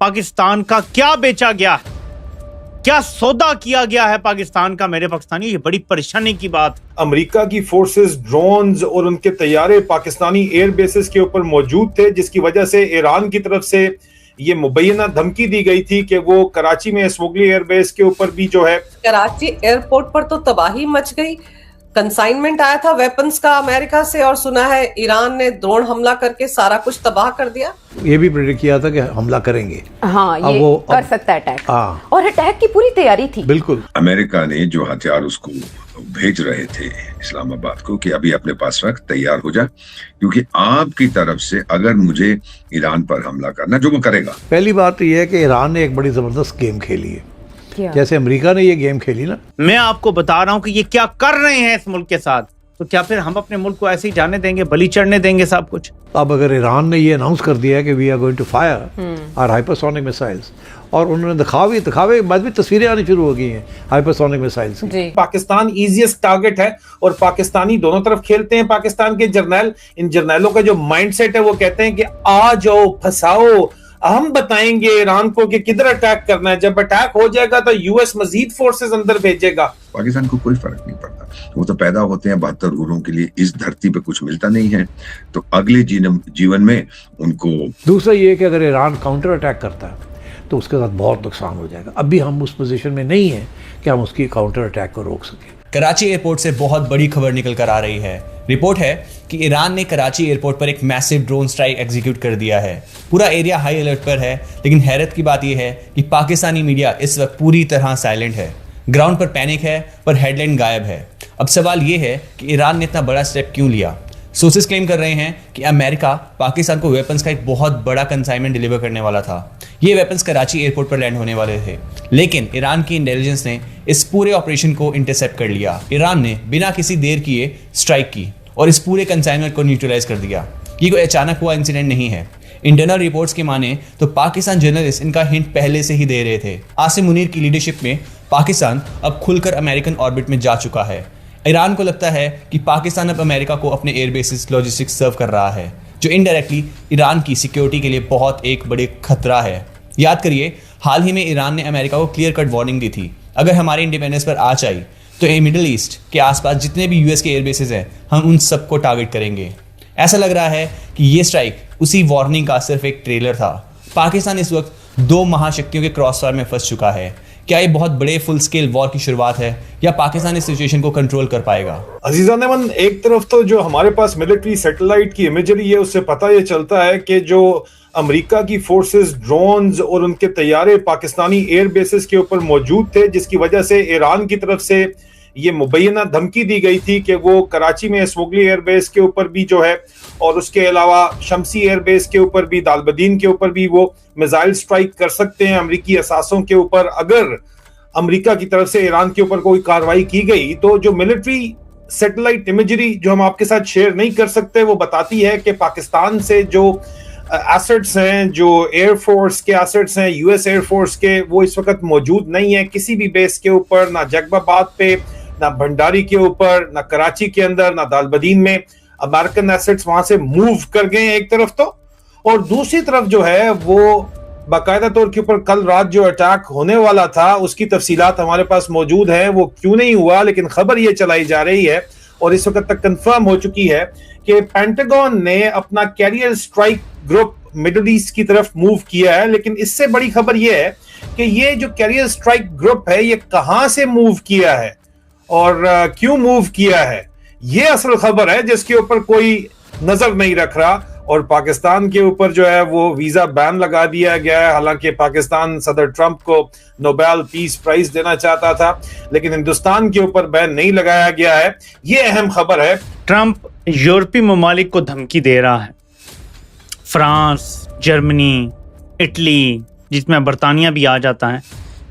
पाकिस्तान का क्या बेचा गया है, क्या सौदा किया गया है पाकिस्तान का मेरे पाकिस्तानी, ये बड़ी परेशानी की बात। अमेरिका की फोर्सेस, ड्रोन्स और उनके तैयारे पाकिस्तानी एयर बेसिस के ऊपर मौजूद थे, जिसकी वजह से ईरान की तरफ से ये मुबैना धमकी दी गई थी कि वो कराची में स्मुगली एयरबेस के ऊपर भी जो है, कराची एयरपोर्ट पर तो तबाही मच गई। कंसाइनमेंट आया था वेपन्स का अमेरिका से और सुना है ईरान ने ड्रोन हमला करके सारा कुछ तबाह कर दिया। ये भी प्रेडिक्ट किया था कि हमला करेंगे। हाँ, ये वो कर सकता है अटैक। हाँ, और अटैक की पूरी तैयारी थी। बिल्कुल। अमेरिका ने जो हथियार उसको भेज रहे थे इस्लामाबाद को कि अभी अपने पास रख, तैयार हो जा, क्योंकि आपकी तरफ से अगर मुझे ईरान पर हमला करना, जो वो करेगा। पहली बात तो ये है कि ईरान ने एक बड़ी जबरदस्त गेम खेली है, जैसे अमेरिका ने ये गेम खेली ना। मैं आपको बता रहा हूं कि ये क्या कर रहे हैं इस मुल्क के साथ, तो क्या फिर हम अपने मुल्क को ऐसे ही जाने देंगे, बलि चढ़ने देंगे सब कुछ? अब अगर ईरान ने ये अनाउंस कर दिया है कि we are going to fire our hypersonic missiles, और उन्होंने दिखावे के बाद भी तस्वीरें आनी शुरू हो गई हैं हाइपरसोनिक मिसाइल्स की। पाकिस्तान इजीएस्ट टारगेट है और पाकिस्तानी दोनों तरफ खेलते हैं। पाकिस्तान के जर्नैल, इन जर्नैलों का जो माइंडसेट है वो कहते हैं कि आ जाओ, फंसाओ, हम बताएंगे ईरान को कि किधर अटैक करना है। जब अटैक हो जाएगा तो यूएस मजीद फोर्सेस अंदर भेजेगा। पाकिस्तान को कोई फर्क नहीं पड़ता, वो तो पैदा होते हैं 72 उरों के लिए, इस धरती पे कुछ मिलता नहीं है, तो अगले जीवन में उनको। दूसरा ये कि अगर ईरान काउंटर अटैक करता है तो उसके साथ बहुत नुकसान हो जाएगा। अभी हम उस पोजीशन में नहीं है कि हम उसकी काउंटर अटैक को रोक सकें। कराची एयरपोर्ट से बहुत बड़ी खबर निकल कर आ रही है। रिपोर्ट है कि ईरान ने कराची एयरपोर्ट पर एक मैसिव ड्रोन स्ट्राइक एग्जीक्यूट कर दिया है। पूरा एरिया हाई अलर्ट पर है, लेकिन हैरत की बात यह है कि पाकिस्तानी मीडिया इस वक्त पूरी तरह साइलेंट है। ग्राउंड पर पैनिक है, पर हेडलाइन गायब है। अब सवाल यह है कि ईरान ने इतना बड़ा स्टेप क्यों लिया। सोर्सेस क्लेम कर रहे हैं कि अमेरिका पाकिस्तान को वेपन्स का एक बहुत बड़ा कंसाइनमेंट डिलीवर करने वाला था। ये वेपन्स कराची एयरपोर्ट पर लैंड होने वाले थे, लेकिन ईरान की इंटेलिजेंस ने इस पूरे ऑपरेशन को इंटरसेप्ट कर लिया। ईरान ने बिना किसी देर किए स्ट्राइक की और इस पूरे कंसाइनमेंट को न्यूट्रलाइज कर दिया। ये कोई अचानक हुआ इंसिडेंट नहीं है। इंटरनल रिपोर्ट्स के माने तो पाकिस्तान जर्नलिस्ट इनका हिंट पहले से ही दे रहे थे। आसिम मुनीर की लीडरशिप में पाकिस्तान अब खुलकर अमेरिकन ऑर्बिट में जा चुका है। ईरान को लगता है कि पाकिस्तान अब अमेरिका को अपने एयरबेसिस लॉजिस्टिक्स सर्व कर रहा है, जो इनडायरेक्टली ईरान की सिक्योरिटी के लिए बहुत एक बड़े खतरा है। याद करिए, हाल ही में ईरान ने अमेरिका को क्लियर कट वार्निंग दी थी, अगर हमारे इंडिपेंडेंस पर आँच आई तो मिडिल ईस्ट के आसपास जितने भी यूएस के एयरबेसिस हैं, हम उन सबको टारगेट करेंगे। ऐसा लग रहा है कि ये स्ट्राइक उसी वार्निंग का सिर्फ एक ट्रेलर था। पाकिस्तान इस वक्त दो महाशक्तियों के क्रॉसफायर में फंस चुका है। क्या ये बहुत बड़े फुल स्केल वॉर की शुरुआत है या पाकिस्तान इस सिचुएशन को कंट्रोल कर पाएगा? अजीजान नेमन, एक तरफ तो जो हमारे पास मिलिट्री सैटेलाइट की इमेजरी है उससे पता ये चलता है कि जो अमेरिका की फोर्सेस, ड्रोन्स और उनके तैयारे पाकिस्तानी एयर बेसिस के ऊपर मौजूद थे, जिसकी वजह से ईरान की तरफ से ये मुबैना धमकी दी गई थी कि वो कराची में स्मुगली एयरबेस के ऊपर भी जो है, और उसके अलावा शमसी एयरबेस के ऊपर भी, दालबदीन के ऊपर भी वो मिसाइल स्ट्राइक कर सकते हैं अमेरिकी असासों के ऊपर। अगर अमेरिका की तरफ से ईरान के ऊपर कोई कार्रवाई की गई तो जो मिलिट्री सैटेलाइट इमेजरी जो हम आपके साथ शेयर नहीं कर सकते, वो बताती है कि पाकिस्तान से जो एसेट्स हैं, जो एयरफोर्स के एसेट्स हैं, यूएस एयरफोर्स के, वो इस वक्त मौजूद नहीं है किसी भी बेस के ऊपर, ना जगबाबाद पे, ना भंडारी के ऊपर, ना कराची के अंदर, ना दालबदीन में। अमेरिकन एसेट्स वहां से मूव कर गए हैं एक तरफ तो, और दूसरी तरफ जो है वो बाकायदा तौर के ऊपर कल रात जो अटैक होने वाला था उसकी तफसीलात हमारे पास मौजूद है। वो क्यों नहीं हुआ, लेकिन खबर ये चलाई जा रही है और इस वक्त तक कंफर्म हो चुकी है कि पेंटागन ने अपना carrier strike group middle east की तरफ मूव किया है। लेकिन इससे बड़ी खबर यह है कि ये जो कैरियर स्ट्राइक ग्रुप है ये कहां से मूव किया है और क्यों मूव किया है, ये असल खबर है जिसके ऊपर कोई नजर नहीं रख रहा। और पाकिस्तान के ऊपर जो है वो वीजा बैन लगा दिया गया है। हालांकि पाकिस्तान सदर ट्रंप को नोबेल पीस प्राइज देना चाहता था, लेकिन हिंदुस्तान के ऊपर बैन नहीं लगाया गया है। ये अहम खबर है। ट्रंप यूरोपीय ममालिक को धमकी दे रहा है, फ्रांस, जर्मनी, इटली, जिसमें बरतानिया भी आ जाता है,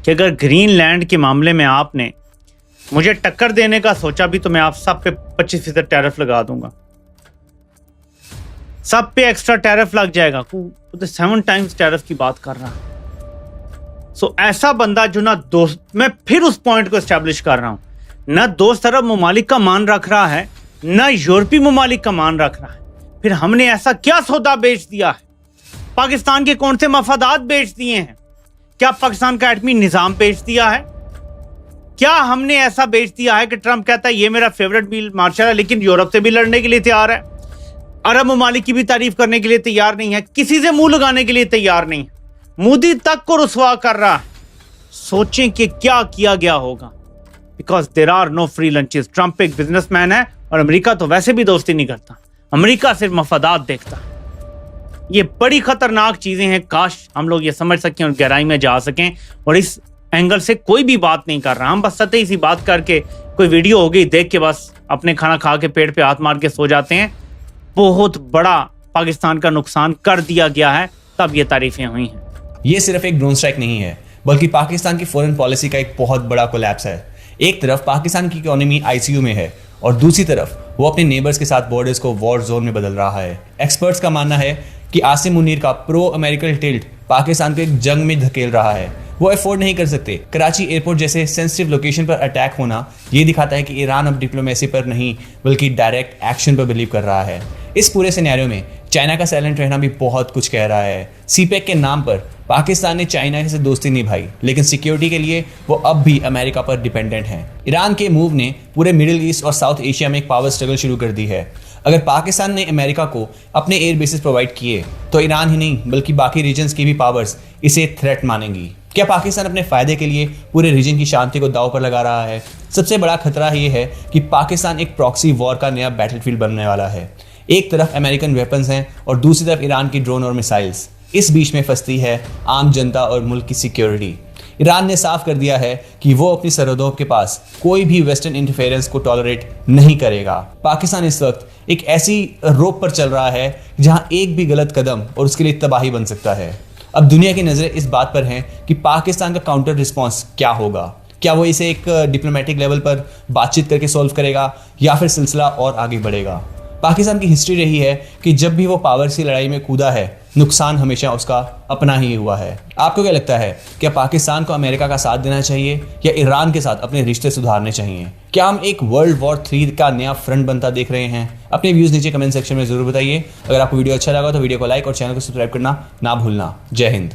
कि अगर ग्रीनलैंड के मामले में आपने मुझे टक्कर देने का सोचा भी तो मैं आप सब पे 25% टैरिफ लगा दूंगा, सब पे एक्स्ट्रा टैरिफ लग जाएगा। 7 टाइम्स टैरिफ की बात कर रहा है। सो ऐसा बंदा जो ना दोस्त, मैं फिर उस पॉइंट को एस्टेब्लिश कर रहा हूं, ना दोस्त अरब ममालिक का मान रख रहा है, ना यूरोपीय ममालिक का मान रख रहा है। फिर हमने ऐसा क्या सौदा बेच दिया है पाकिस्तान के कौन से मफादात बेच दिए हैं? क्या पाकिस्तान का एटमी निजाम बेच दिया है? क्या हमने ऐसा बेच दिया है कि ट्रंप कहता है ये मेरा फेवरेट मील मार्शल है, लेकिन यूरोप से भी लड़ने के लिए तैयार है, अरब ममालिक की भी तारीफ करने के लिए तैयार नहीं है, किसी से मुंह लगाने के लिए तैयार नहीं है, मोदी तक को रुसवा कर रहा है। सोचें कि क्या किया गया होगा, because there are no free lunches. Trump एक बिजनेसमैन है और अमेरिका तो वैसे भी दोस्ती नहीं करता, अमेरिका सिर्फ मफादात देखता है। ये बड़ी खतरनाक चीजें हैं, काश हम लोग ये समझ सकें और गहराई में जा सकें। और इस एंगल से कोई भी बात नहीं कर रहा, हम बस सतही सी बात करके कोई वीडियो हो गई देख के बस अपने खाना खा के पेट पे हाथ मार के सो जाते हैं। बहुत बड़ा पाकिस्तान का नुकसान कर दिया गया है, तब ये तारीफें हुई हैं। ये सिर्फ एक ड्रोन स्ट्राइक नहीं है, बल्कि पाकिस्तान की फॉरेन पॉलिसी का एक बहुत बड़ा कोलैप्स है। एक तरफ पाकिस्तान की इकोनॉमी आईसीयू में है और दूसरी तरफ वो अपने नेबर्स के साथ बॉर्डर्स को वॉर जोन में बदल रहा है। एक्सपर्ट्स का मानना है कि आसिम मुनीर का प्रो अमेरिकन टिल्ट पाकिस्तान को एक जंग में धकेल रहा है। वो अफोर्ड नहीं कर सकते। कराची एयरपोर्ट जैसे सेंसिटिव लोकेशन पर अटैक होना ये दिखाता है कि ईरान अब डिप्लोमेसी पर नहीं बल्कि डायरेक्ट एक्शन पर बिलीव कर रहा है। इस पूरे सिनेरियो में चाइना का साइलेंट रहना भी बहुत कुछ कह रहा है। सीपेक के नाम पर पाकिस्तान ने चाइना से दोस्ती निभाई, लेकिन सिक्योरिटी के लिए वो अब भी अमेरिका पर डिपेंडेंट हैं। ईरान के मूव ने पूरे मिडिल ईस्ट और साउथ एशिया में एक पावर स्ट्रगल शुरू कर दी है। अगर पाकिस्तान ने अमेरिका को अपने एयर बेसिस प्रोवाइड किए तो ईरान ही नहीं बल्कि बाकी रीजन्स की भी पावर्स इसे थ्रेट मानेंगी। क्या पाकिस्तान अपने फायदे के लिए पूरे रीजन की शांति को दांव पर लगा रहा है? सबसे बड़ा खतरा ये है कि पाकिस्तान एक प्रॉक्सी वॉर का नया बैटलफील्ड बनने वाला है। एक तरफ अमेरिकन वेपन्स हैं और दूसरी तरफ ईरान की ड्रोन और मिसाइल्स। इस बीच में फंसती है आम जनता और मुल्क की सिक्योरिटी। ईरान ने साफ कर दिया है कि वो अपनी सरहदों के पास कोई भी वेस्टर्न इंटरफेरेंस को टॉलरेट नहीं करेगा। पाकिस्तान इस वक्त एक ऐसी रोप पर चल रहा है जहां एक भी गलत कदम और उसके लिए तबाही बन सकता है। अब दुनिया की नजरें इस बात पर हैं कि पाकिस्तान का काउंटर रिस्पॉन्स क्या होगा। क्या वो इसे एक डिप्लोमेटिक लेवल पर बातचीत करके सॉल्व करेगा या फिर सिलसिला और आगे बढ़ेगा? पाकिस्तान की हिस्ट्री रही है कि जब भी वो पावर की लड़ाई में कूदा है, नुकसान हमेशा उसका अपना ही हुआ है। आपको क्या लगता है, क्या पाकिस्तान को अमेरिका का साथ देना चाहिए या ईरान के साथ अपने रिश्ते सुधारने चाहिए? क्या हम एक वर्ल्ड वॉर 3 का नया फ्रंट बनता देख रहे हैं? अपने व्यूज नीचे कमेंट सेक्शन में जरूर बताइए। अगर आपको वीडियो अच्छा लगा तो वीडियो को लाइक और चैनल को सब्सक्राइब करना ना भूलना। जय हिंद।